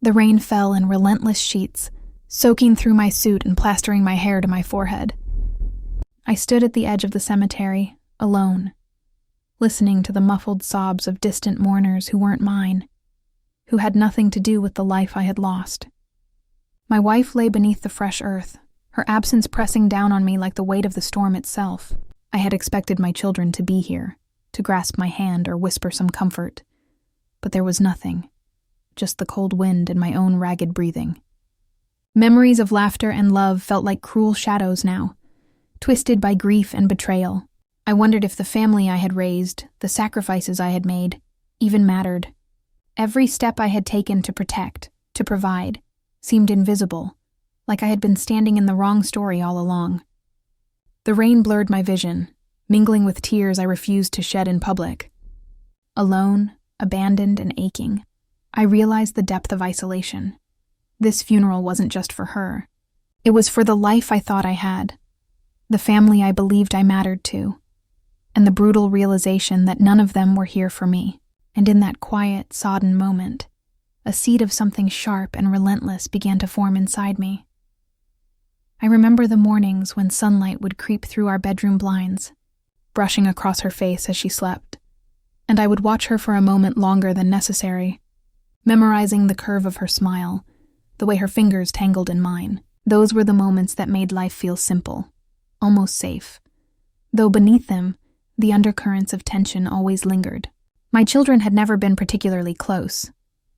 The rain fell in relentless sheets, soaking through my suit and plastering my hair to my forehead. I stood at the edge of the cemetery, alone, listening to the muffled sobs of distant mourners who weren't mine, who had nothing to do with the life I had lost. My wife lay beneath the fresh earth, her absence pressing down on me like the weight of the storm itself. I had expected my children to be here, to grasp my hand or whisper some comfort, but there was nothing, just the cold wind and my own ragged breathing. Memories of laughter and love felt like cruel shadows now, twisted by grief and betrayal. I wondered if the family I had raised, the sacrifices I had made, even mattered. Every step I had taken to protect, to provide, seemed invisible, like I had been standing in the wrong story all along. The rain blurred my vision, mingling with tears I refused to shed in public. Alone, abandoned, and aching, I realized the depth of isolation. This funeral wasn't just for her. It was for the life I thought I had, the family I believed I mattered to, and the brutal realization that none of them were here for me. And in that quiet, sodden moment, a seed of something sharp and relentless began to form inside me. I remember the mornings when sunlight would creep through our bedroom blinds, brushing across her face as she slept, and I would watch her for a moment longer than necessary, memorizing the curve of her smile, the way her fingers tangled in mine. Those were the moments that made life feel simple, almost safe, though beneath them, the undercurrents of tension always lingered. My children had never been particularly close,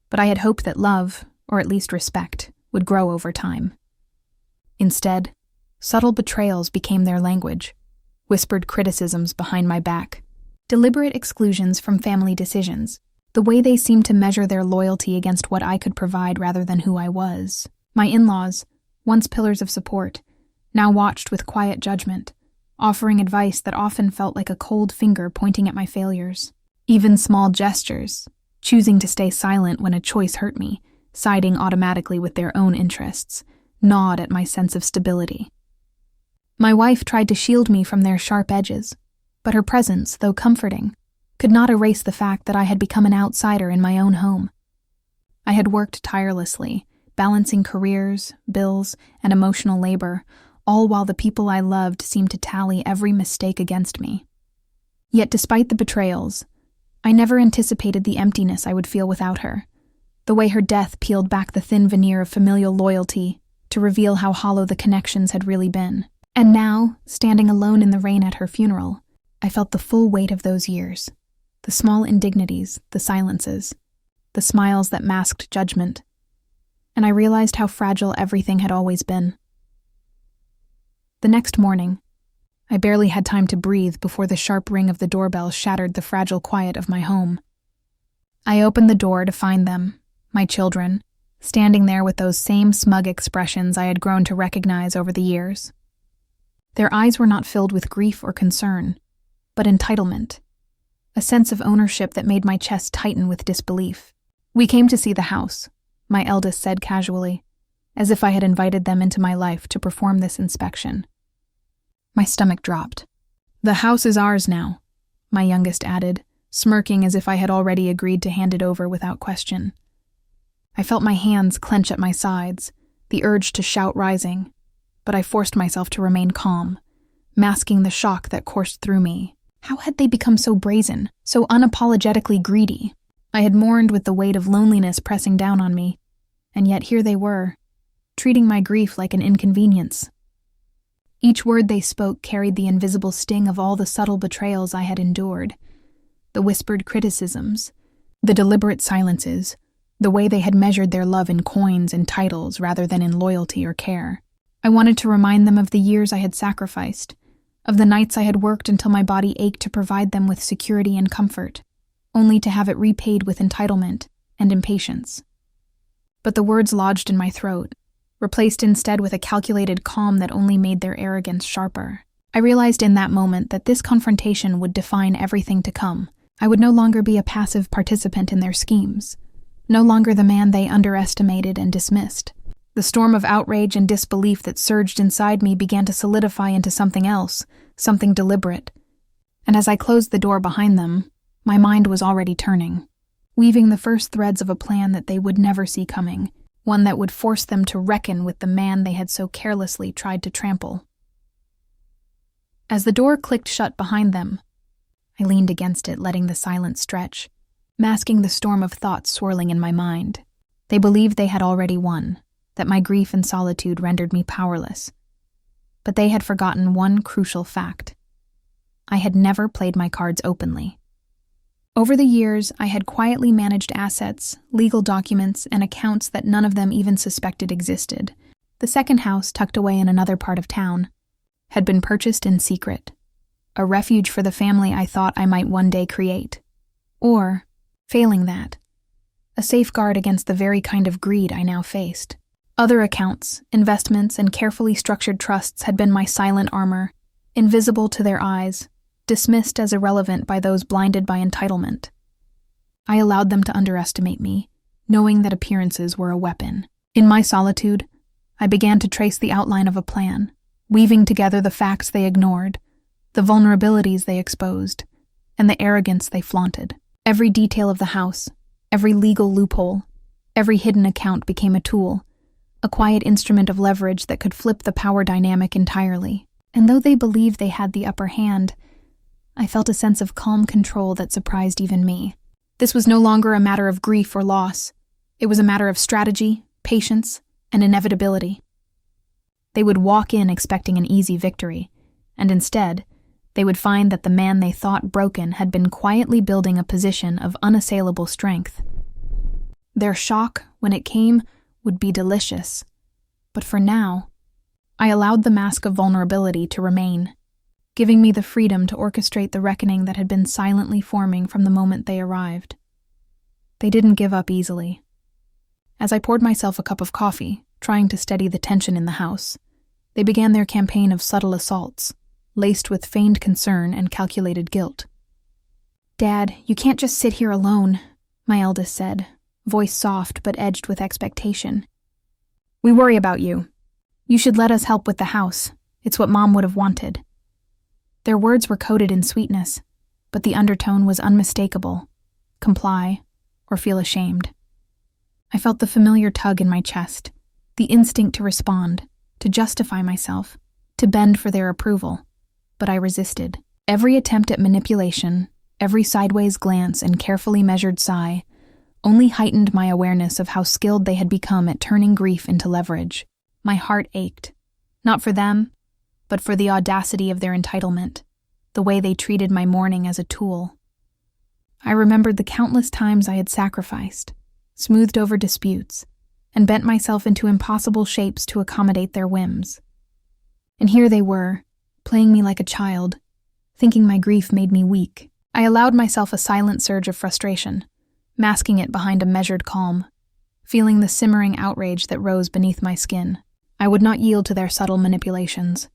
but I had hoped that love, or at least respect, would grow over time. Instead, subtle betrayals became their language, whispered criticisms behind my back, deliberate exclusions from family decisions, the way they seemed to measure their loyalty against what I could provide rather than who I was. My in-laws, once pillars of support, now watched with quiet judgment, offering advice that often felt like a cold finger pointing at my failures. Even small gestures, choosing to stay silent when a choice hurt me, siding automatically with their own interests, gnawed at my sense of stability. My wife tried to shield me from their sharp edges, but her presence, though comforting, could not erase the fact that I had become an outsider in my own home. I had worked tirelessly, balancing careers, bills, and emotional labor, all while the people I loved seemed to tally every mistake against me. Yet despite the betrayals, I never anticipated the emptiness I would feel without her, the way her death peeled back the thin veneer of familial loyalty to reveal how hollow the connections had really been. And now, standing alone in the rain at her funeral, I felt the full weight of those years, the small indignities, the silences, the smiles that masked judgment, and I realized how fragile everything had always been. The next morning, I barely had time to breathe before the sharp ring of the doorbell shattered the fragile quiet of my home. I opened the door to find them, my children, standing there with those same smug expressions I had grown to recognize over the years. Their eyes were not filled with grief or concern, but entitlement, a sense of ownership that made my chest tighten with disbelief. "We came to see the house," my eldest said casually, as if I had invited them into my life to perform this inspection. My stomach dropped. "The house is ours now," my youngest added, smirking as if I had already agreed to hand it over without question. I felt my hands clench at my sides, the urge to shout rising, but I forced myself to remain calm, masking the shock that coursed through me. How had they become so brazen, so unapologetically greedy? I had mourned with the weight of loneliness pressing down on me, and yet here they were, treating my grief like an inconvenience. Each word they spoke carried the invisible sting of all the subtle betrayals I had endured, the whispered criticisms, the deliberate silences, the way they had measured their love in coins and titles rather than in loyalty or care. I wanted to remind them of the years I had sacrificed, of the nights I had worked until my body ached to provide them with security and comfort, only to have it repaid with entitlement and impatience. But the words lodged in my throat, replaced instead with a calculated calm that only made their arrogance sharper. I realized in that moment that this confrontation would define everything to come. I would no longer be a passive participant in their schemes, no longer the man they underestimated and dismissed. The storm of outrage and disbelief that surged inside me began to solidify into something else, something deliberate. And as I closed the door behind them, my mind was already turning. weaving the first threads of a plan that they would never see coming, one that would force them to reckon with the man they had so carelessly tried to trample. As the door clicked shut behind them, I leaned against it, letting the silence stretch, masking the storm of thoughts swirling in my mind. They believed they had already won, that my grief and solitude rendered me powerless. But they had forgotten one crucial fact. I had never played my cards openly. Over the years, I had quietly managed assets, legal documents, and accounts that none of them even suspected existed. The second house, tucked away in another part of town, had been purchased in secret, a refuge for the family I thought I might one day create. Or, failing that, a safeguard against the very kind of greed I now faced. Other accounts, investments, and carefully structured trusts had been my silent armor, invisible to their eyes, dismissed as irrelevant by those blinded by entitlement. I allowed them to underestimate me, knowing that appearances were a weapon. In my solitude, I began to trace the outline of a plan, weaving together the facts they ignored, the vulnerabilities they exposed, and the arrogance they flaunted. Every detail of the house, every legal loophole, every hidden account became a tool, a quiet instrument of leverage that could flip the power dynamic entirely. And though they believed they had the upper hand, I felt a sense of calm control that surprised even me. This was no longer a matter of grief or loss. It was a matter of strategy, patience, and inevitability. They would walk in expecting an easy victory, and instead, they would find that the man they thought broken had been quietly building a position of unassailable strength. Their shock, when it came, would be delicious. But for now, I allowed the mask of vulnerability to remain, giving me the freedom to orchestrate the reckoning that had been silently forming from the moment they arrived. They didn't give up easily. As I poured myself a cup of coffee, trying to steady the tension in the house, they began their campaign of subtle assaults, laced with feigned concern and calculated guilt. "Dad, you can't just sit here alone," my eldest said, voice soft but edged with expectation. "We worry about you. You should let us help with the house. It's what Mom would have wanted." Their words were coated in sweetness, but the undertone was unmistakable. Comply, or feel ashamed. I felt the familiar tug in my chest, the instinct to respond, to justify myself, to bend for their approval. But I resisted. Every attempt at manipulation, every sideways glance and carefully measured sigh, only heightened my awareness of how skilled they had become at turning grief into leverage. My heart ached, not for them, but for the audacity of their entitlement, the way they treated my mourning as a tool. I remembered the countless times I had sacrificed, smoothed over disputes, and bent myself into impossible shapes to accommodate their whims. And here they were, playing me like a child, thinking my grief made me weak. I allowed myself a silent surge of frustration, masking it behind a measured calm, feeling the simmering outrage that rose beneath my skin. I would not yield to their subtle manipulations.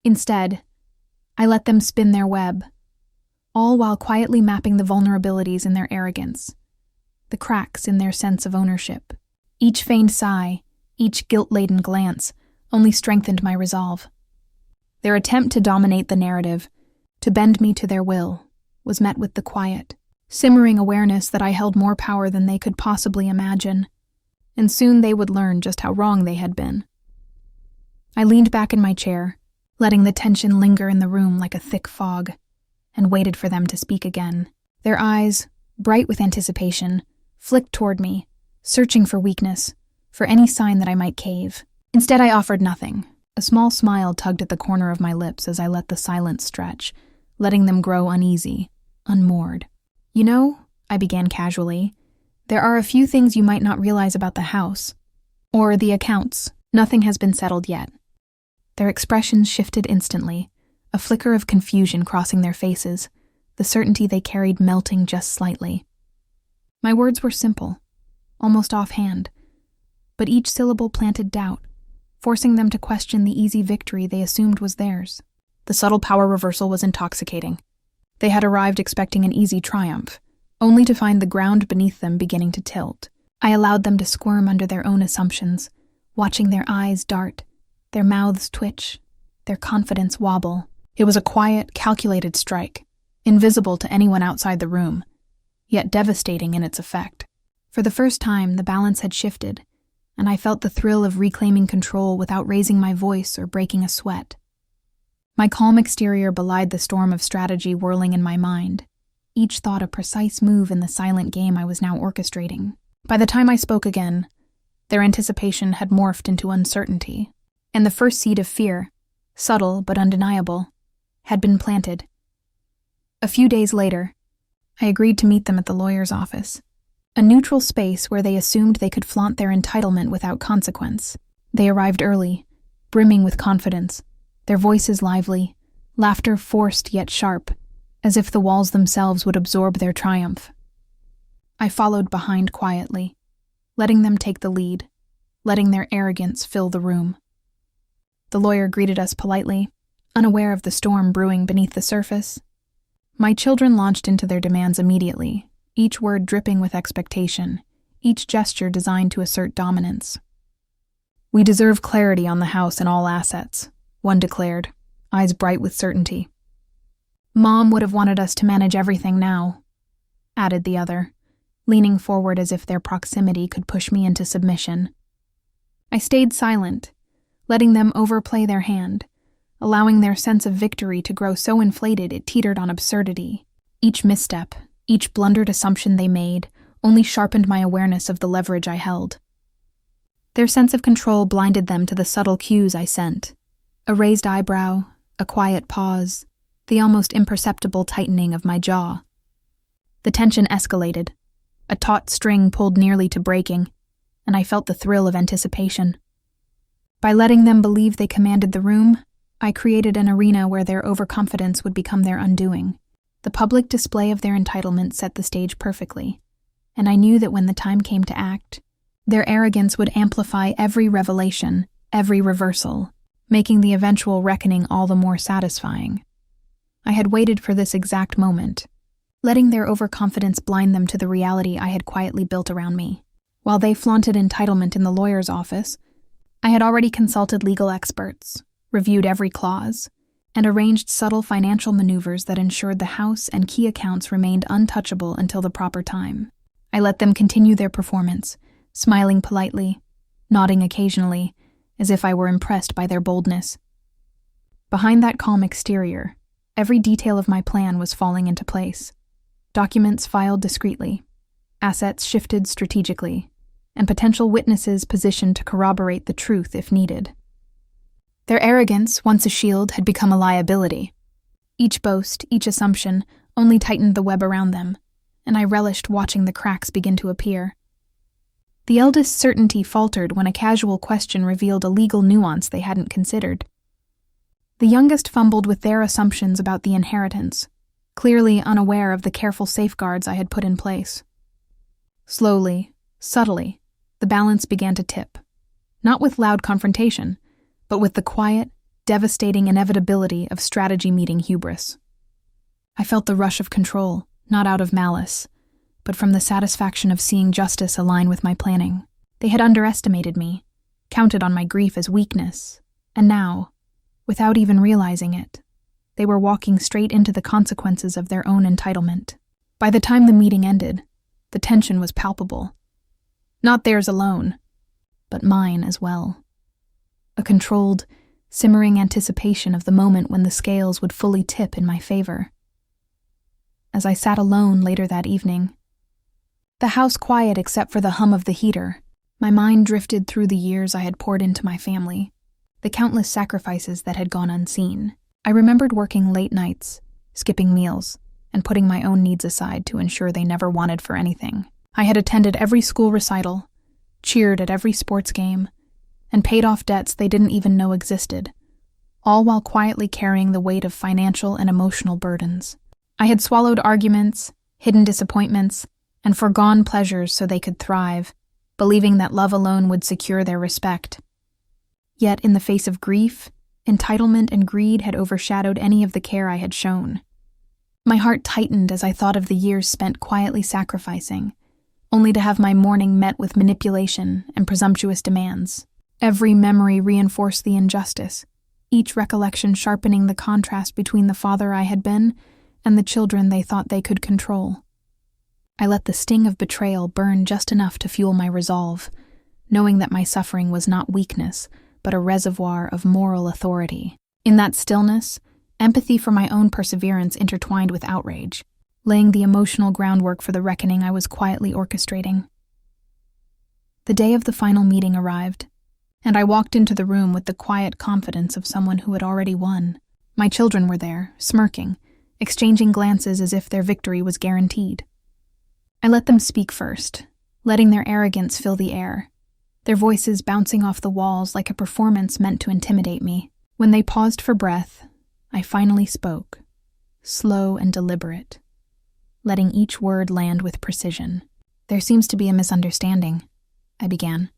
Instead, I let them spin their web, all while quietly mapping the vulnerabilities in their arrogance, the cracks in their sense of ownership. Each feigned sigh, each guilt-laden glance, only strengthened my resolve. Their attempt to dominate the narrative, to bend me to their will, was met with the quiet, simmering awareness that I held more power than they could possibly imagine, and soon they would learn just how wrong they had been. I leaned back in my chair, letting the tension linger in the room like a thick fog, and waited for them to speak again. Their eyes, bright with anticipation, flicked toward me, searching for weakness, for any sign that I might cave. Instead, I offered nothing. A small smile tugged at the corner of my lips as I let the silence stretch, letting them grow uneasy, unmoored. "You know," I began casually, "there are a few things you might not realize about the house. Or the accounts. Nothing has been settled yet." Their expressions shifted instantly, a flicker of confusion crossing their faces, the certainty they carried melting just slightly. My words were simple, almost offhand, but each syllable planted doubt, forcing them to question the easy victory they assumed was theirs. The subtle power reversal was intoxicating. They had arrived expecting an easy triumph, only to find the ground beneath them beginning to tilt. I allowed them to squirm under their own assumptions, watching their eyes dart, their mouths twitch, their confidence wobble. It was a quiet, calculated strike, invisible to anyone outside the room, yet devastating in its effect. For the first time, the balance had shifted, and I felt the thrill of reclaiming control without raising my voice or breaking a sweat. My calm exterior belied the storm of strategy whirling in my mind, each thought a precise move in the silent game I was now orchestrating. By the time I spoke again, their anticipation had morphed into uncertainty, and the first seed of fear, subtle but undeniable, had been planted. A few days later, I agreed to meet them at the lawyer's office, a neutral space where they assumed they could flaunt their entitlement without consequence. They arrived early, brimming with confidence, their voices lively, laughter forced yet sharp, as if the walls themselves would absorb their triumph. I followed behind quietly, letting them take the lead, letting their arrogance fill the room. The lawyer greeted us politely, unaware of the storm brewing beneath the surface. My children launched into their demands immediately, each word dripping with expectation, each gesture designed to assert dominance. "We deserve clarity on the house and all assets," one declared, eyes bright with certainty. "Mom would have wanted us to manage everything now," added the other, leaning forward as if their proximity could push me into submission. I stayed silent, letting them overplay their hand, allowing their sense of victory to grow so inflated it teetered on absurdity. Each misstep, each blundered assumption they made, only sharpened my awareness of the leverage I held. Their sense of control blinded them to the subtle cues I sent. A raised eyebrow, a quiet pause, the almost imperceptible tightening of my jaw. The tension escalated. A taut string pulled nearly to breaking, and I felt the thrill of anticipation. By letting them believe they commanded the room, I created an arena where their overconfidence would become their undoing. The public display of their entitlement set the stage perfectly, and I knew that when the time came to act, their arrogance would amplify every revelation, every reversal, making the eventual reckoning all the more satisfying. I had waited for this exact moment, letting their overconfidence blind them to the reality I had quietly built around me. While they flaunted entitlement in the lawyer's office, I had already consulted legal experts, reviewed every clause, and arranged subtle financial maneuvers that ensured the house and key accounts remained untouchable until the proper time. I let them continue their performance, smiling politely, nodding occasionally, as if I were impressed by their boldness. Behind that calm exterior, every detail of my plan was falling into place. Documents filed discreetly, assets shifted strategically, and potential witnesses positioned to corroborate the truth if needed. Their arrogance, once a shield, had become a liability. Each boast, each assumption, only tightened the web around them, and I relished watching the cracks begin to appear. The eldest's certainty faltered when a casual question revealed a legal nuance they hadn't considered. The youngest fumbled with their assumptions about the inheritance, clearly unaware of the careful safeguards I had put in place. Slowly, subtly, the balance began to tip, not with loud confrontation, but with the quiet, devastating inevitability of strategy meeting hubris. I felt the rush of control, not out of malice, but from the satisfaction of seeing justice align with my planning. They had underestimated me, counted on my grief as weakness, and now, without even realizing it, they were walking straight into the consequences of their own entitlement. By the time the meeting ended, the tension was palpable. Not theirs alone, but mine as well. A controlled, simmering anticipation of the moment when the scales would fully tip in my favor. As I sat alone later that evening, the house quiet except for the hum of the heater, my mind drifted through the years I had poured into my family, the countless sacrifices that had gone unseen. I remembered working late nights, skipping meals, and putting my own needs aside to ensure they never wanted for anything. I had attended every school recital, cheered at every sports game, and paid off debts they didn't even know existed, all while quietly carrying the weight of financial and emotional burdens. I had swallowed arguments, hidden disappointments, and foregone pleasures so they could thrive, believing that love alone would secure their respect. Yet in the face of grief, entitlement and greed had overshadowed any of the care I had shown. My heart tightened as I thought of the years spent quietly sacrificing, only to have my mourning met with manipulation and presumptuous demands. Every memory reinforced the injustice, each recollection sharpening the contrast between the father I had been and the children they thought they could control. I let the sting of betrayal burn just enough to fuel my resolve, knowing that my suffering was not weakness, but a reservoir of moral authority. In that stillness, empathy for my own perseverance intertwined with outrage, laying the emotional groundwork for the reckoning I was quietly orchestrating. The day of the final meeting arrived, and I walked into the room with the quiet confidence of someone who had already won. My children were there, smirking, exchanging glances as if their victory was guaranteed. I let them speak first, letting their arrogance fill the air, their voices bouncing off the walls like a performance meant to intimidate me. When they paused for breath, I finally spoke, slow and deliberate, letting each word land with precision. "There seems to be a misunderstanding," I began,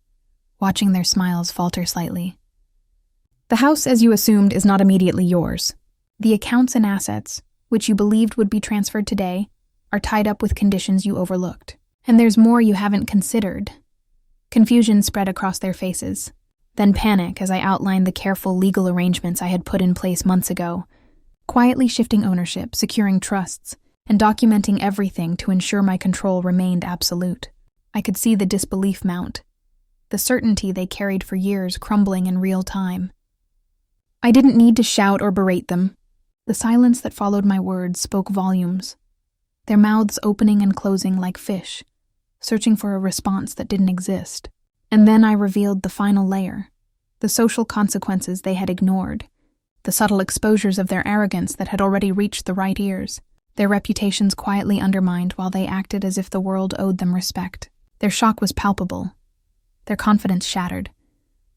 watching their smiles falter slightly. "The house, as you assumed, is not immediately yours. The accounts and assets, which you believed would be transferred today, are tied up with conditions you overlooked. And there's more you haven't considered." Confusion spread across their faces, then panic as I outlined the careful legal arrangements I had put in place months ago, quietly shifting ownership, securing trusts, and documenting everything to ensure my control remained absolute. I could see the disbelief mount, the certainty they carried for years crumbling in real time. I didn't need to shout or berate them. The silence that followed my words spoke volumes, their mouths opening and closing like fish, searching for a response that didn't exist. And then I revealed the final layer, the social consequences they had ignored, the subtle exposures of their arrogance that had already reached the right ears, their reputations quietly undermined while they acted as if the world owed them respect. Their shock was palpable, their confidence shattered,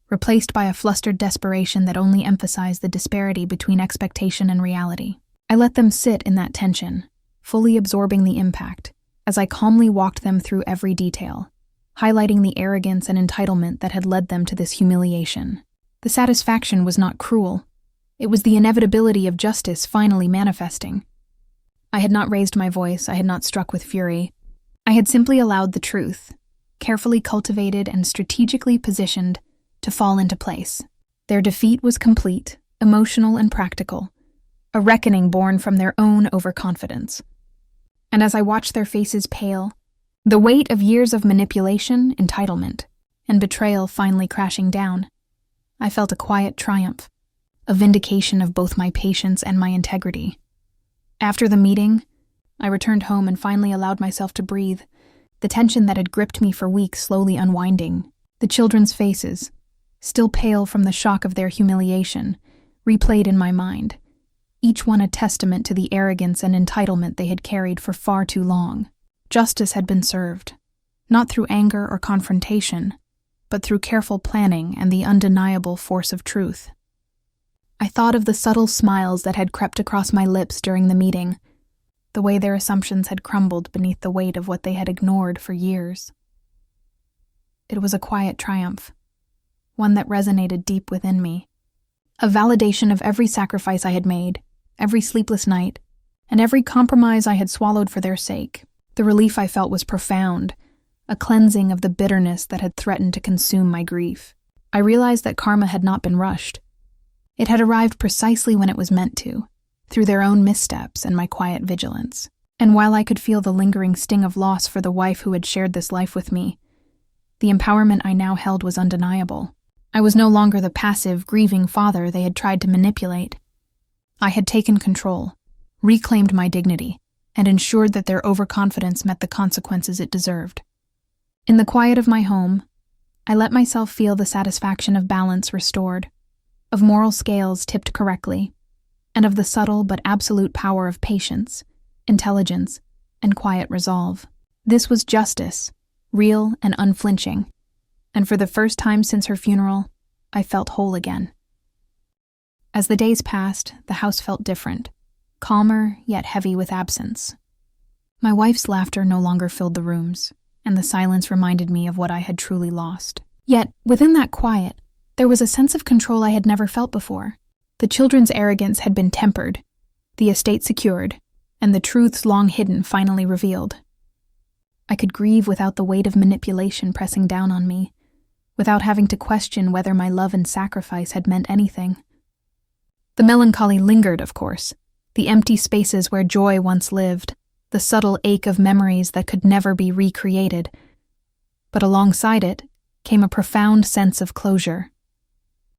replaced by a flustered desperation that only emphasized the disparity between expectation and reality. I let them sit in that tension, fully absorbing the impact, as I calmly walked them through every detail, highlighting the arrogance and entitlement that had led them to this humiliation. The satisfaction was not cruel. It was the inevitability of justice finally manifesting. I had not raised my voice, I had not struck with fury. I had simply allowed the truth, carefully cultivated and strategically positioned, to fall into place. Their defeat was complete, emotional and practical, a reckoning born from their own overconfidence. And as I watched their faces pale, the weight of years of manipulation, entitlement, and betrayal finally crashing down, I felt a quiet triumph, a vindication of both my patience and my integrity. After the meeting, I returned home and finally allowed myself to breathe, the tension that had gripped me for weeks slowly unwinding. The children's faces, still pale from the shock of their humiliation, replayed in my mind, each one a testament to the arrogance and entitlement they had carried for far too long. Justice had been served, not through anger or confrontation, but through careful planning and the undeniable force of truth. I thought of the subtle smiles that had crept across my lips during the meeting, the way their assumptions had crumbled beneath the weight of what they had ignored for years. It was a quiet triumph, one that resonated deep within me, a validation of every sacrifice I had made, every sleepless night, and every compromise I had swallowed for their sake. The relief I felt was profound, a cleansing of the bitterness that had threatened to consume my grief. I realized that karma had not been rushed. It had arrived precisely when it was meant to, through their own missteps and my quiet vigilance. And while I could feel the lingering sting of loss for the wife who had shared this life with me, the empowerment I now held was undeniable. I was no longer the passive, grieving father they had tried to manipulate. I had taken control, reclaimed my dignity, and ensured that their overconfidence met the consequences it deserved. In the quiet of my home, I let myself feel the satisfaction of balance restored, of moral scales tipped correctly, and of the subtle but absolute power of patience, intelligence, and quiet resolve. This was justice, real and unflinching, and for the first time since her funeral, I felt whole again. As the days passed, the house felt different, calmer yet heavy with absence. My wife's laughter no longer filled the rooms, and the silence reminded me of what I had truly lost. Yet, within that quiet, there was a sense of control I had never felt before. The children's arrogance had been tempered, the estate secured, and the truths long hidden finally revealed. I could grieve without the weight of manipulation pressing down on me, without having to question whether my love and sacrifice had meant anything. The melancholy lingered, of course, the empty spaces where joy once lived, the subtle ache of memories that could never be recreated. But alongside it came a profound sense of closure.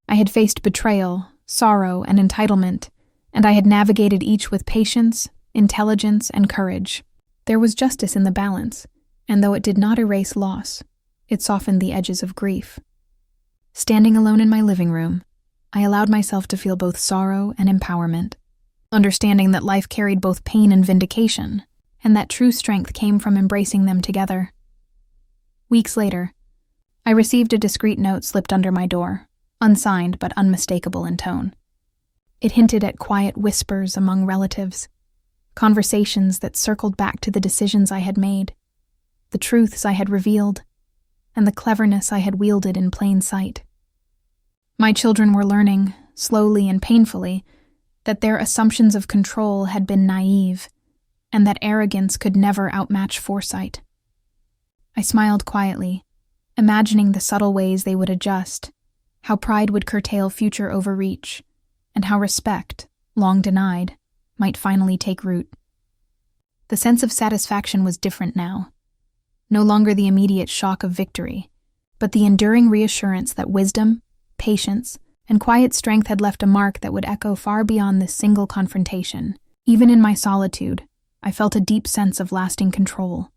I had faced betrayal, sorrow, and entitlement, and I had navigated each with patience, intelligence, and courage. There was justice in the balance, and though it did not erase loss, it softened the edges of grief. Standing alone in my living room, I allowed myself to feel both sorrow and empowerment, understanding that life carried both pain and vindication, and that true strength came from embracing them together. Weeks later, I received a discreet note slipped under my door, unsigned but unmistakable in tone. It hinted at quiet whispers among relatives, conversations that circled back to the decisions I had made, the truths I had revealed, and the cleverness I had wielded in plain sight. My children were learning, slowly and painfully, that their assumptions of control had been naive, and that arrogance could never outmatch foresight. I smiled quietly, imagining the subtle ways they would adjust, how pride would curtail future overreach, and how respect, long denied, might finally take root. The sense of satisfaction was different now. No longer the immediate shock of victory, but the enduring reassurance that wisdom, patience, and quiet strength had left a mark that would echo far beyond this single confrontation. Even in my solitude, I felt a deep sense of lasting control,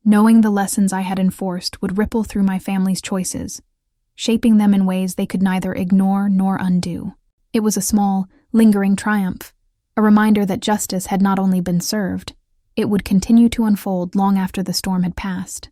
knowing the lessons I had enforced would ripple through my family's choices, shaping them in ways they could neither ignore nor undo. It was a small, lingering triumph, a reminder that justice had not only been served, it would continue to unfold long after the storm had passed.